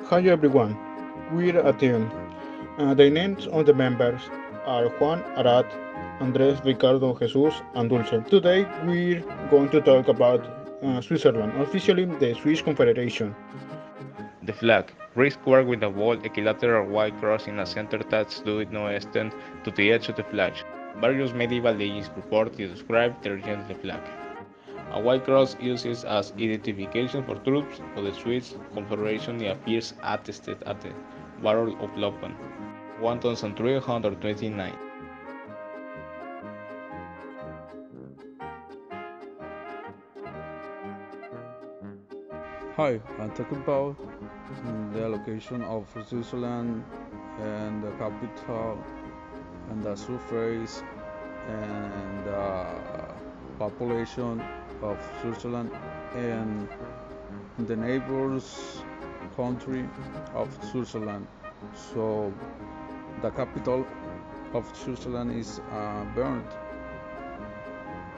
Hi everyone, we're a team. The names of the members are Juan, Arath, Andrés, Ricardo, Jesús, and Dulce. Today we're going to talk about Switzerland, officially the Swiss Confederation. The flag, red square with a bold equilateral white cross in the center attached due no extend to the edge of the flag. Various medieval legends purport to describe the region of the flag. A white cross uses as identification for troops of the Swiss Confederation and appears attested at the Battle of López, 1329. Hi, I'm talking about the location of Switzerland and the capital and the surface and the population of Switzerland and the neighbors country of Switzerland. So the capital of Switzerland is Bern.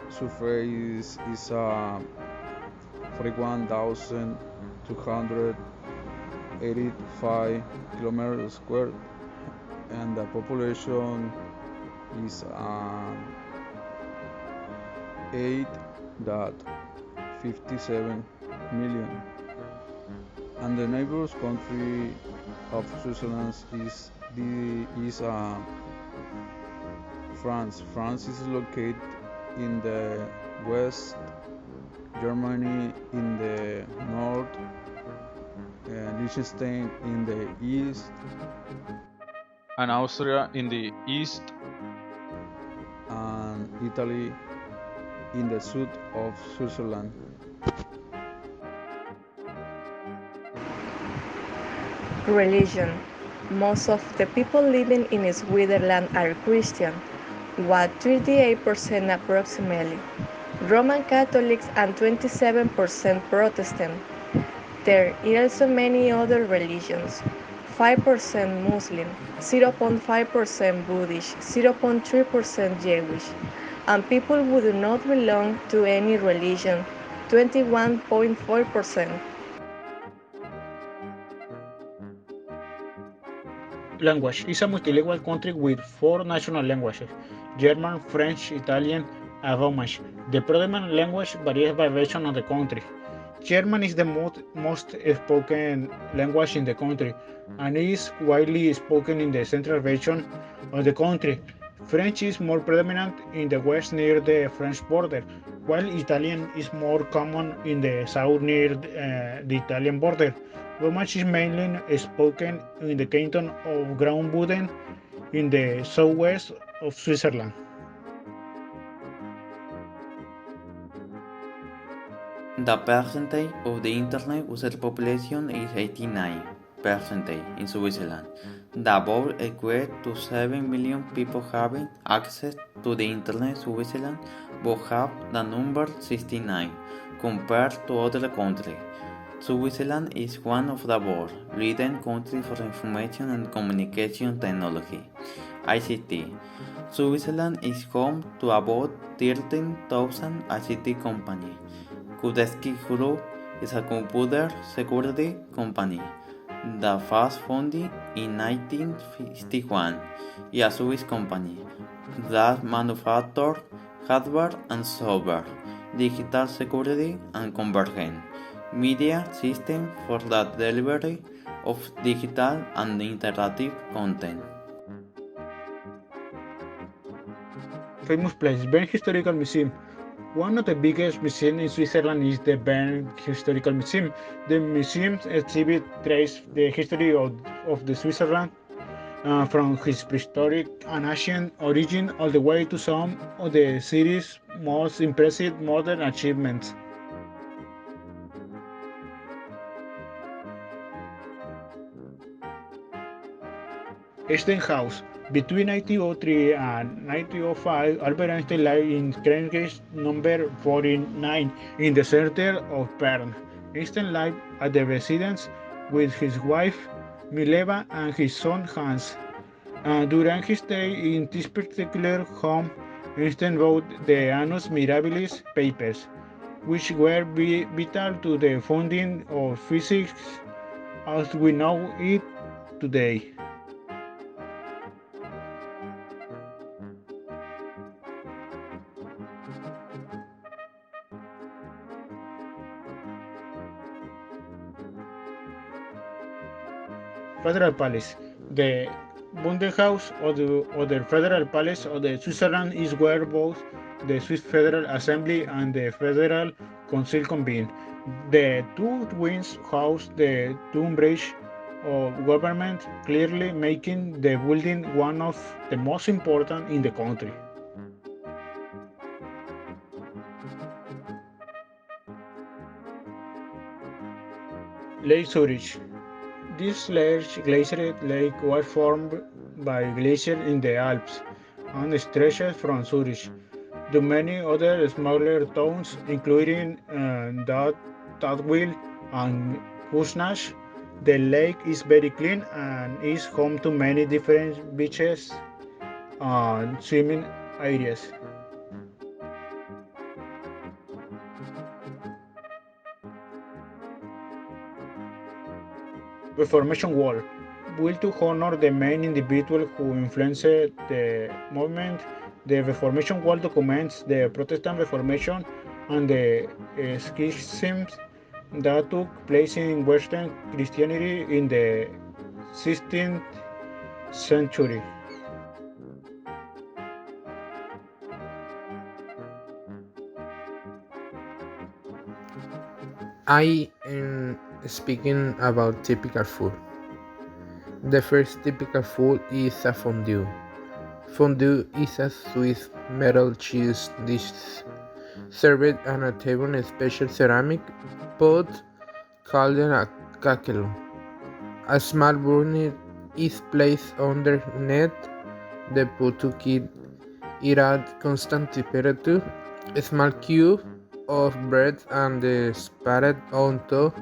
Surface is 41,285 kilometers square and the population is 8.57 million. And the neighbors country of Switzerland is France. France is located in the west, Germany in the north, Liechtenstein in the east, and Austria in the east. and Italy in the south of Switzerland. Religion. Most of the people living in Switzerland are Christian, what 38% approximately, Roman Catholics and 27% Protestant. There are also many other religions, 5% Muslim, 0.5% Buddhist, 0.3% Jewish, and people who do not belong to any religion, 21.4%. Language is a multilingual country with four national languages: German, French, Italian, and Romansh. The predominant language varies by region of the country. German is the most spoken language in the country and is widely spoken in the central region of the country. French is more predominant in the west near the French border, while Italian is more common in the south near the Italian border. Romansh is mainly spoken in the canton of Graubünden in the southwest of Switzerland. The percentage of the internet user population is 89% in Switzerland. The above equates to 7 million people having access to the internet in Switzerland, but have the number 69 compared to other countries. Switzerland is one of the world's leading countries for information and communication technology, ICT. Switzerland is home to about 13,000 ICT companies. Kudeski Group is a computer security company that was founded in 1951, a Swiss company that manufactures hardware and software, digital security and convergent media system for the delivery of digital and interactive content. Famous place, Bern Historical Museum. One of the biggest museums in Switzerland is the Bern Historical Museum. The museum exhibit trace the history of the Switzerland from its prehistoric and ancient origin all the way to some of the city's most impressive modern achievements. Einstein House. Between 1903 and 1905, Albert Einstein lived in Kremges number 49 in the center of Bern. Einstein lived at the residence with his wife Mileva and his son Hans. During his stay in this particular home, Einstein wrote the Annus Mirabilis papers, which were vital to the founding of physics as we know it today. Federal Palace. The Bundeshaus or the Federal Palace of the Switzerland is where both the Swiss Federal Assembly and the Federal Council convene. The two wings house the two branches of government, clearly making the building one of the most important in the country. Lake Zurich. This large glaciated lake was formed by glaciers in the Alps and stretches from Zurich to many other smaller towns, including Tadwil and Kusnacht. The lake is very clean and is home to many different beaches and swimming areas. Reformation Wall, built to honor the main individual who influenced the movement. The Reformation Wall documents the Protestant Reformation and the schisms that took place in Western Christianity in the 16th century. I am speaking about typical food. The first typical food is a fondue. Fondue is a Swiss metal cheese dish served on a table in a special ceramic pot called a cakelon. A small burner is placed underneath the pot to keep it at constant temperature. A small cube of bread and spread on top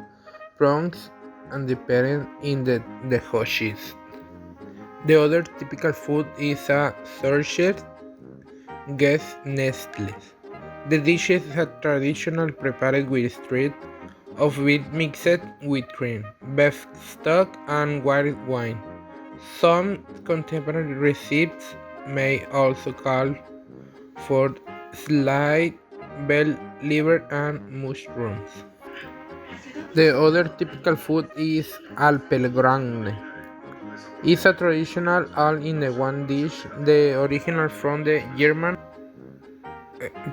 prongs and depending in the hoshes. The other typical food is a sorchet guest nestles. The dish is a traditional prepared with street of wheat mixed with cream, beef stock, and white wine. Some contemporary recipes may also call for sliced bell liver and mushrooms. The other typical food is al pelgrane. It's a traditional all-in-one dish, the original from the German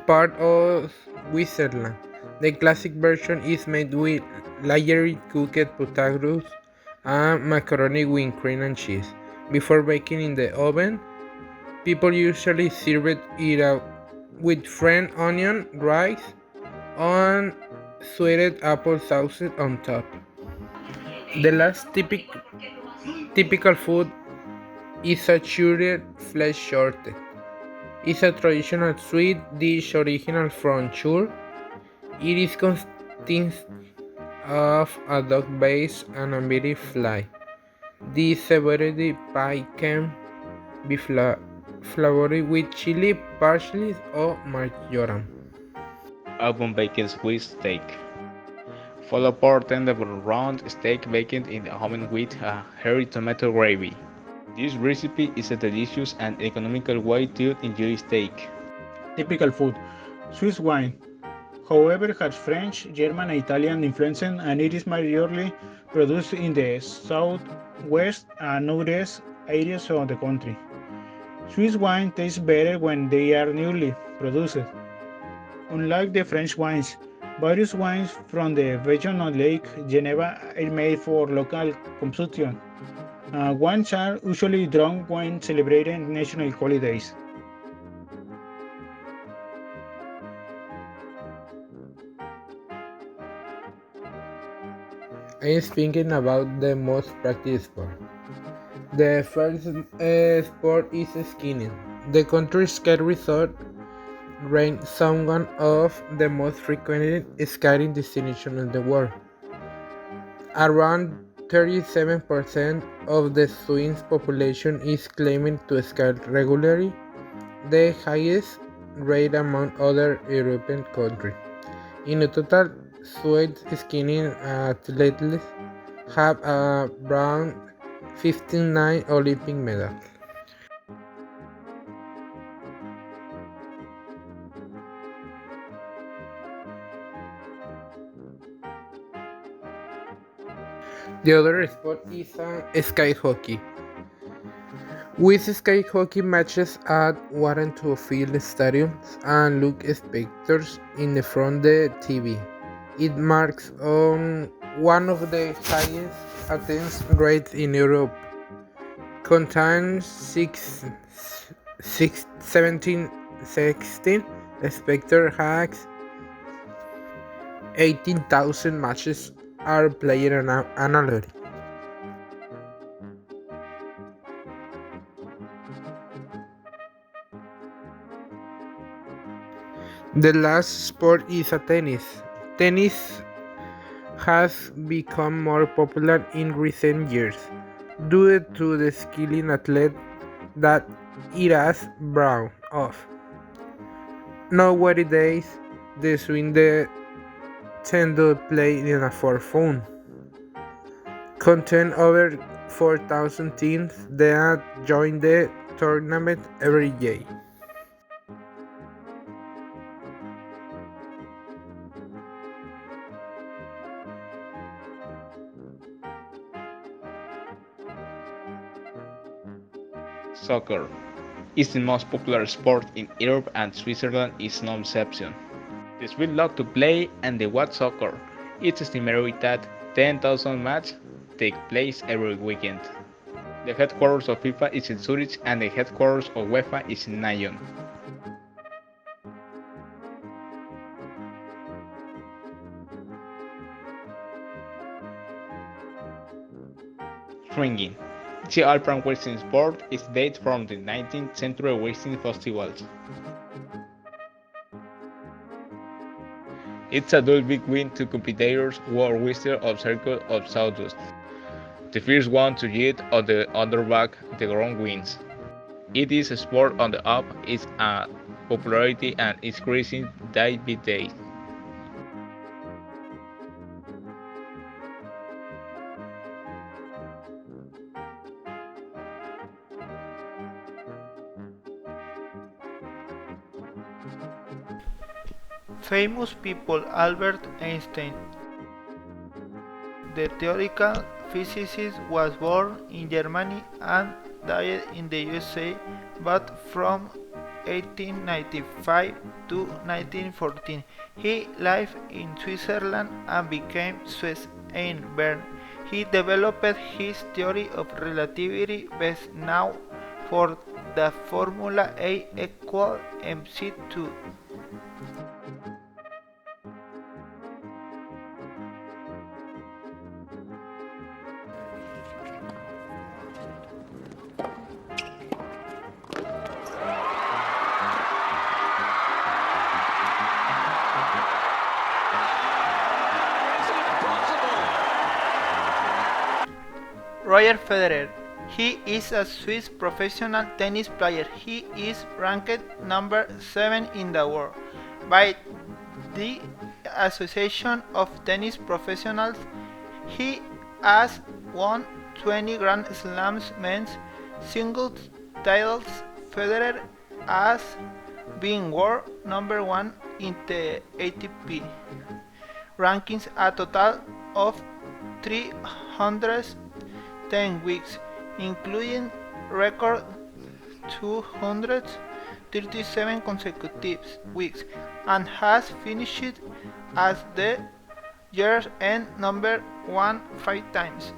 part of Switzerland. The classic version is made with layered cooked potatoes and macaroni with cream and cheese. Before baking in the oven, people usually serve it out with fried onion, rice, and sweetened apple sauce on top. The last typical food is a cured flesh shorted. It's a traditional sweet dish original from Chur. It is consists of a dog base and a berry fly. This savory pie can be flavored with chili, parsley, or marjoram. Oven baked Swiss steak. Fall apart tender round steak baked in the oven with a hearty tomato gravy. This recipe is a delicious and economical way to enjoy steak. Typical food. Swiss wine, however, has French, German, and Italian influence, and it is majorly produced in the southwest and northeast areas of the country. Swiss wine tastes better when they are newly produced. Unlike the French wines, various wines from the region of Lake Geneva are made for local consumption. Wines are usually drunk when celebrating national holidays. I am thinking about the most practiced sport. The first sport is skiing. The country's ski resort ranks some one of the most frequented skiing destinations in the world. Around 37% of the Swiss population is claiming to ski regularly, the highest rate among other European countries. In total, Swiss skiing athletes have a bronze 59 Olympic medal. The other sport is sky hockey. With sky hockey matches at Warren Field stadiums and look spectators in the front the TV. It marks one of the highest attendance rates in Europe. Contains 16 spectator has 18,000 matches are played annually. The last sport is tennis. Tennis has become more popular in recent years due to the skilling athlete that it has brought off. Nowadays, the swing tend to play in a forefront. Contain over 4,000 teams that join the tournament every year. Soccer is the most popular sport in Europe and Switzerland is no exception. The Swiss love to play and they watch soccer. It's estimated that 10,000 matches take place every weekend. The headquarters of FIFA is in Zurich and the headquarters of UEFA is in Nyon. Swinging. The Alpine wrestling sport is dated from the 19th century wrestling festivals. It's a duel between two competitors who are wrestlers of circle of sawdust. The first one to hit on the underback the ground wins. It is a sport on the up, it's a popularity and is increasing day by day. Famous people. Albert Einstein. The theoretical physicist was born in Germany and died in the USA, but from 1895 to 1914 he lived in Switzerland and became Swiss in Bern. He developed his theory of relativity best known for the formula A equal mc2. Roger Federer. He is a Swiss professional tennis player. He is ranked number 7 in the world by the Association of Tennis Professionals. He has won 20 Grand Slams men's singles titles. Federer has been world number 1 in the ATP rankings a total of 310 weeks, including record 237 consecutive weeks, and has finished as the year's end number 1 5 times.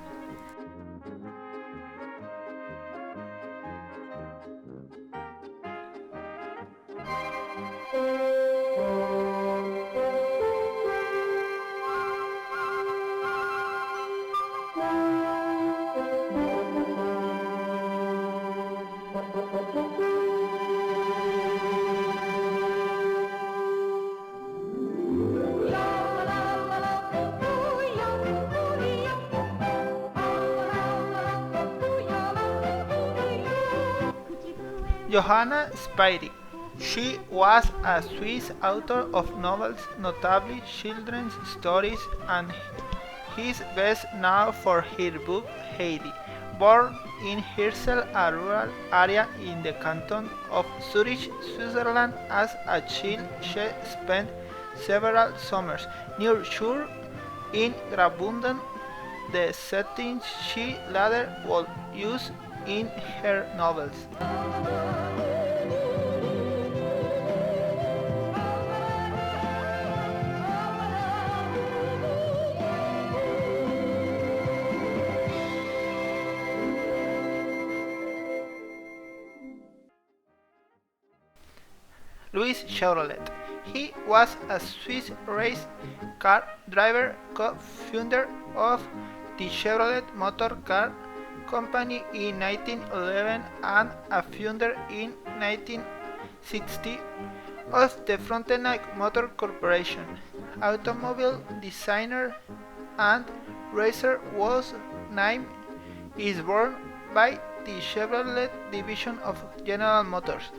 Johanna Spyri. She was a Swiss author of novels, notably children's stories and He is best known for his book Heidi. Born in Hersel, a rural area in the canton of Zurich, Switzerland, as a child she spent several summers near shore in Graubünden, the setting she later would use in her novels. Louis Chevrolet. He was a Swiss race car driver, co-founder of the Chevrolet Motor Car Company in 1911 and a founder in 1960 of the Frontenac Motor Corporation. Automobile designer and racer was name is borne by the Chevrolet division of General Motors.